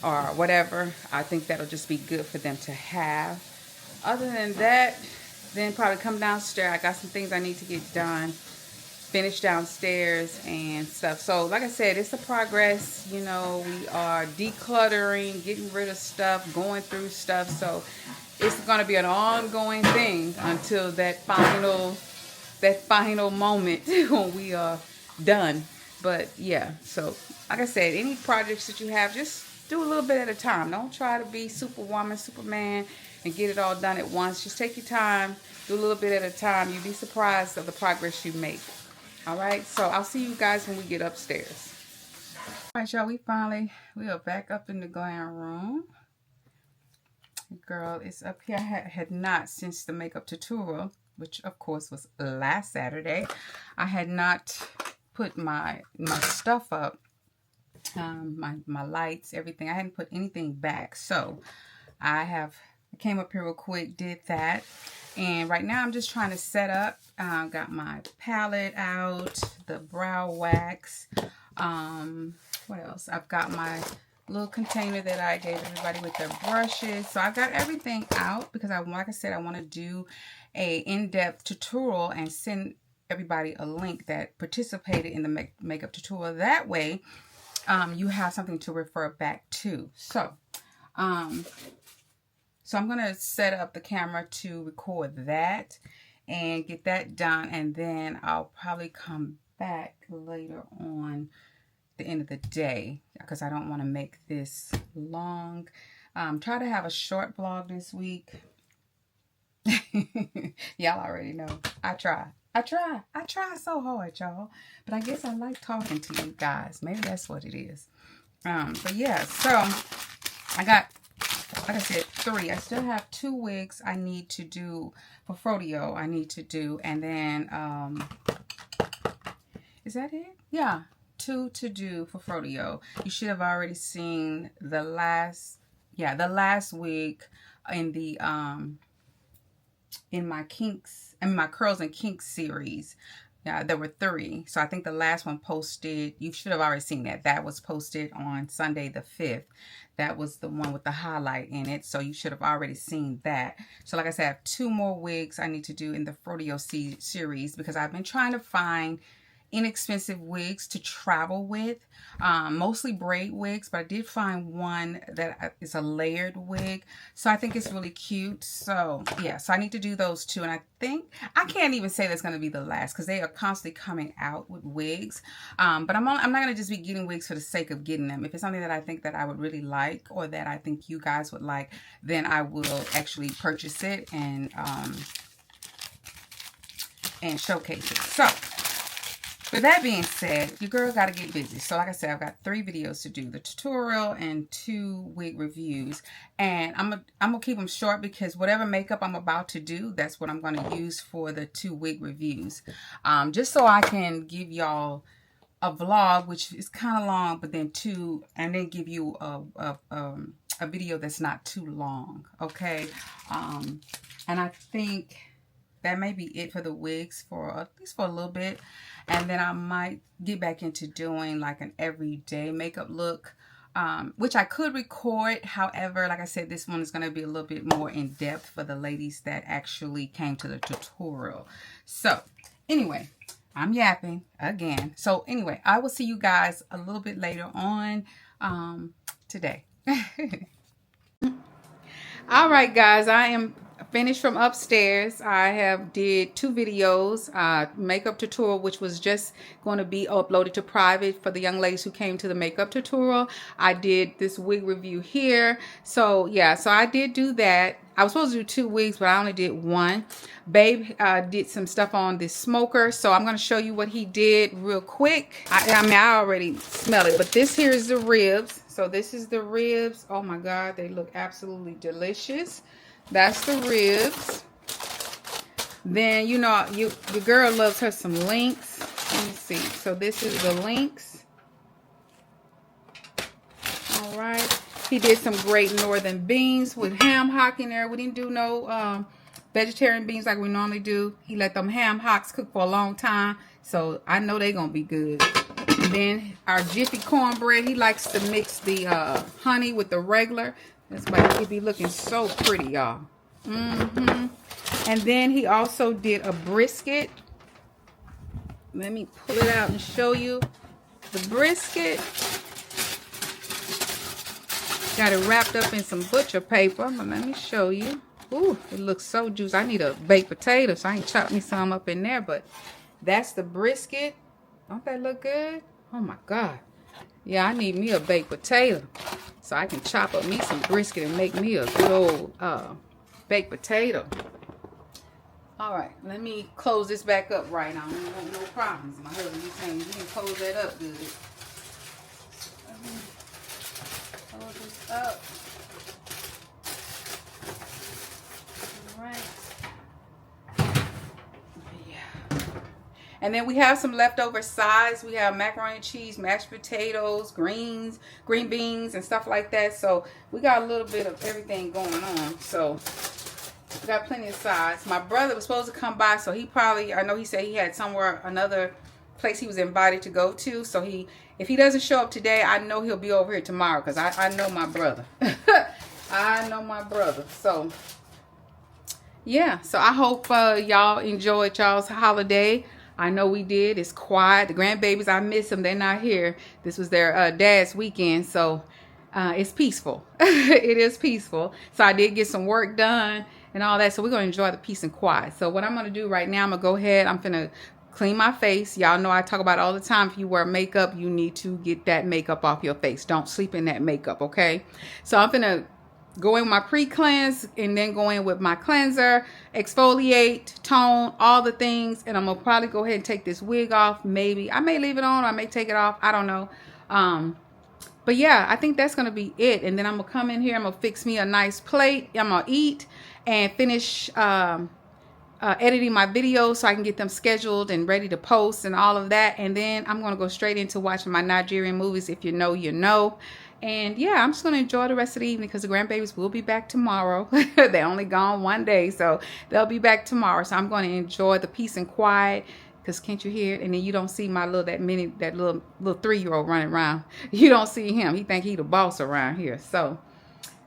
or whatever. I think that'll just be good for them to have. Other than that, then probably come downstairs. I got some things I need to get done, finish downstairs and stuff. So like I said, it's a progress. You know, we are decluttering, getting rid of stuff, going through stuff. So it's going to be an ongoing thing until that final moment when we are done. But yeah, so like I said, any projects that you have, just do a little bit at a time. Don't try to be Superwoman, Superman, and get it all done at once. Just take your time, do a little bit at a time. You'll be surprised of the progress you make. All right, so I'll see you guys when we get upstairs. All right, y'all, we are back up in the glam room. Girl, it's up here. I had not, since the makeup tutorial, which of course was last Saturday, I had not put my stuff up, my lights, everything. I hadn't put anything back. So I came up here real quick, did that. And right now I'm just trying to set up. Got my palette out, the brow wax. What else? I've got my little container that I gave everybody with their brushes. So I've got everything out because like I said, I want to do a in-depth tutorial and send everybody a link that participated in the makeup tutorial. That way, you have something to refer back to. So I'm going to set up the camera to record that and get that done. And then I'll probably come back later on the end of the day because I don't want to make this long. Try to have a short vlog this week. Y'all already know. I try so hard, y'all. But I guess I like talking to you guys. Maybe that's what it is. But yeah, so I got, like I said, 3. I still have 2 wigs I need to do for Frodio. I need to do, and then is that it? Yeah, 2 to do for Frodio. You should have already seen the last wig in the in my my curls and kinks series. Yeah, there were 3. So I think the last one posted, you should have already seen that. That was posted on Sunday the 5th. That was the one with the highlight in it. So you should have already seen that. So like I said, I have 2 more wigs I need to do in the Frodio series because I've been trying to find inexpensive wigs to travel with, mostly braid wigs, but I did find one that is a layered wig, so I think it's really cute. So yeah, so I need to do those 2, and I think I can't even say that's going to be the last because they are constantly coming out with wigs, but I'm not going to just be getting wigs for the sake of getting them. If it's something that I think that I would really like or that I think you guys would like, then I will actually purchase it and showcase it. So with that being said, your girl got to get busy. So like I said, I've got 3 videos to do, the tutorial and 2 wig reviews. And I'm gonna keep them short because whatever makeup I'm about to do, that's what I'm going to use for the 2 wig reviews. Just so I can give y'all a vlog, which is kind of long, but then and then give you a video that's not too long, okay? And I think that may be it for the wigs for at least for a little bit. And then I might get back into doing like an everyday makeup look, which I could record. However, like I said, this one is going to be a little bit more in depth for the ladies that actually came to the tutorial. So anyway, I'm yapping again. So anyway, I will see you guys a little bit later on today. All right, guys, I am finished from upstairs. I have did 2 videos, makeup tutorial, which was just going to be uploaded to private for the young ladies who came to the makeup tutorial. I did this wig review here. So yeah, so I did do that. I was supposed to do 2 wigs, but I only did 1. Babe did some stuff on this smoker, so I'm going to show you what he did real quick. I mean, I already smell it, but this here is the ribs. So this is the ribs. Oh my God, they look absolutely delicious. That's the ribs. Then, you know, your girl loves her some links. Let me see. So this is the links. All right. He did some great northern beans with ham hock in there. We didn't do no vegetarian beans like we normally do. He let them ham hocks cook for a long time. So I know they're going to be good. And then our Jiffy cornbread. He likes to mix the honey with the regular. That's why it be looking so pretty, y'all. And then he also did a brisket. Let me pull it out and show you the brisket. Got it wrapped up in some butcher paper. But let me show you. Ooh, it looks so juicy. I need a baked potato, so I can chop me some up in there. But that's the brisket. Don't that look good? Oh my God. Yeah, I need me a baked potato so I can chop up me some brisket and make me a good old baked potato. All right, let me close this back up right now. I don't want no problems. My husband, he's saying you can close that up good. Let me close this up. All right. And then we have some leftover sides. We have macaroni and cheese, mashed potatoes, greens, green beans, and stuff like that. So we got a little bit of everything going on. So we got plenty of sides. My brother was supposed to come by, so he probably, I know he said he had somewhere, another place he was invited to go to. So if he doesn't show up today, I know he'll be over here tomorrow because I know my brother. I know my brother. So yeah, so I hope y'all enjoyed y'all's holiday. I know we did. It's quiet. The grandbabies, I miss them. They're not here. This was their dad's weekend, so it's peaceful. It is peaceful. So I did get some work done and all that. So we're going to enjoy the peace and quiet. So what I'm going to do right now, I'm going to go ahead. I'm going to clean my face. Y'all know I talk about it all the time. If you wear makeup, you need to get that makeup off your face. Don't sleep in that makeup, okay? So I'm going to go in with my pre-cleanse and then go in with my cleanser, exfoliate, tone, all the things. And I'm going to probably go ahead and take this wig off. Maybe. I may leave it on. Or I may take it off. I don't know. But yeah, I think that's going to be it. And then I'm going to come in here. I'm going to fix me a nice plate. I'm going to eat and finish editing my videos so I can get them scheduled and ready to post and all of that. And then I'm going to go straight into watching my Nigerian movies. If you know, you know. And yeah, I'm just going to enjoy the rest of the evening because the grandbabies will be back tomorrow. They're only gone one day, so they'll be back tomorrow. So I'm going to enjoy the peace and quiet because can't you hear it? And then you don't see my little, that little 3-year-old running around. You don't see him. He think he the boss around here. So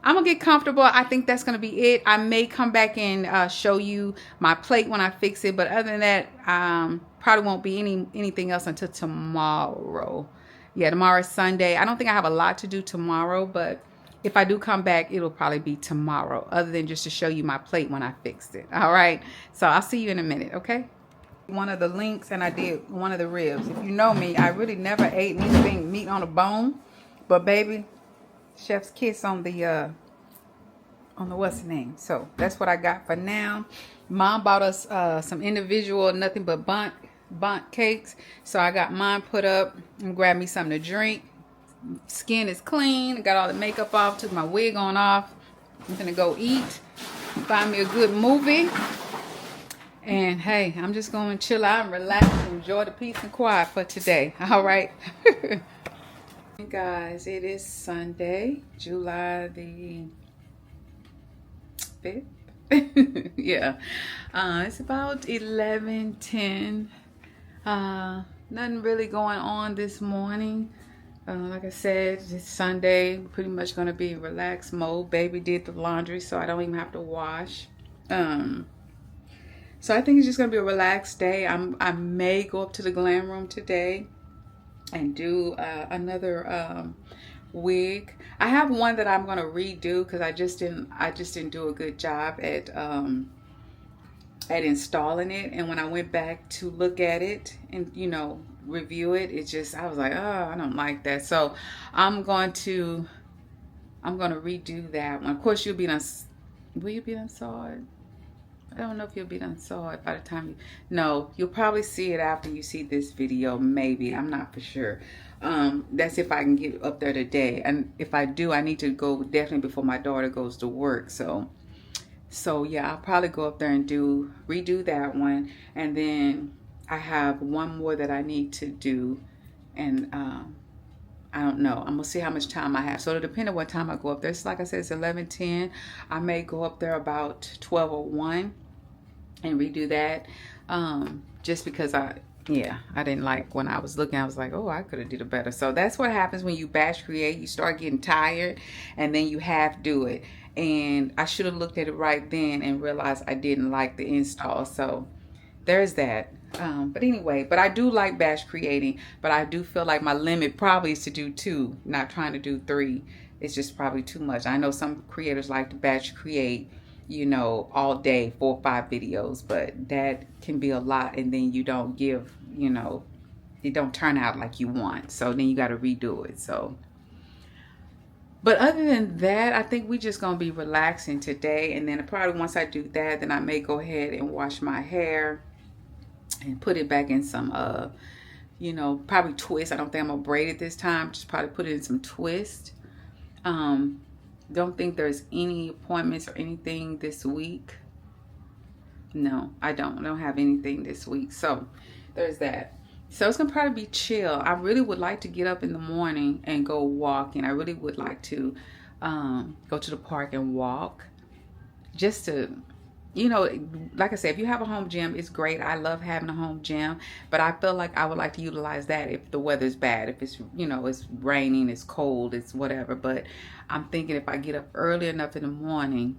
I'm going to get comfortable. I think that's going to be it. I may come back and show you my plate when I fix it. But other than that, probably won't be anything else until tomorrow. Yeah, tomorrow's Sunday. I don't think I have a lot to do tomorrow, but if I do come back, it'll probably be tomorrow, other than just to show you my plate when I fixed it. All right. So I'll see you in a minute, okay? One of the links, and I did one of the ribs. If you know me, I really never ate anything meat on a bone. But baby, chef's kiss on the what's the name. So that's what I got for now. Mom bought us some individual nothing but bundt cakes, so I got mine put up and grab me something to drink. Skin is clean. I got all the makeup off, took my wig on off. I'm gonna go eat, find me a good movie, and hey, I'm just gonna chill out and relax and enjoy the peace and quiet for today. All right. Guys, it is Sunday, July the 5th. Yeah, it's about 11:10. Nothing really going on this morning. Like I said, it's Sunday. Pretty much going to be in relaxed mode. Baby did the laundry, so I don't even have to wash. So I think it's just going to be a relaxed day. I may go up to the glam room today and do another wig. I have one that I'm gonna redo because I just didn't do a good job at installing it. And when I went back to look at it and, you know, review it, it just, I was like, oh, I don't like that. So I'm going to redo that one. Of course, you'll be done. Will you be done saw it? I don't know if you'll be done saw it by the time you, no, you'll probably see it after you see this video, maybe. I'm not for sure. That's if I can get up there today. And if I do, I need to go definitely before my daughter goes to work. So yeah, I'll probably go up there and redo that one. And then I have one more that I need to do. And I don't know. I'm gonna see how much time I have. So it'll depend on what time I go up there. It's like I said, it's 11:10. I may go up there about 12:01 and redo that. Just because I didn't like when I was looking. I was like, oh, I could have did it better. So that's what happens when you batch create. You start getting tired, and then you half do it. And I should have looked at it right then and realized I didn't like the install. So there's that. But anyway, but I do like batch creating, but I do feel like my limit probably is to do 2, not trying to do 3. It's just probably too much. I know some creators like to batch create, you know, all day, 4 or 5 videos, but that can be a lot. And then you don't give, you know, it don't turn out like you want. So then you got to redo it. So, but other than that, I think we just going to be relaxing today. And then probably once I do that, then I may go ahead and wash my hair and put it back in some, you know, probably twist. I don't think I'm going to braid it this time. Just probably put it in some twist. Don't think there's any appointments or anything this week. No, I don't have anything this week. So there's that. So it's gonna probably be chill. I really would like to get up in the morning and go walking. I really would like to go to the park and walk, just to, you know, like I said, if you have a home gym, it's great. I love having a home gym, but I feel like I would like to utilize that if the weather's bad, if it's, you know, it's raining, it's cold, it's whatever. But I'm thinking if I get up early enough in the morning,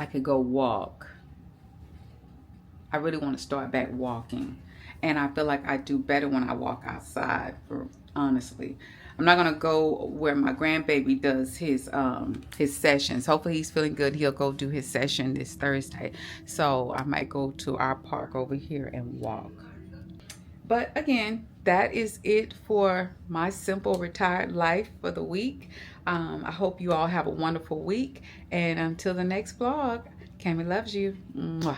I could go walk. I really want to start back walking. And I feel like I do better when I walk outside, honestly. I'm not gonna go where my grandbaby does his sessions. Hopefully he's feeling good. He'll go do his session this Thursday. So I might go to our park over here and walk. But again, that is it for my simple retired life for the week. I hope you all have a wonderful week. And until the next vlog, Kammy loves you. Mwah.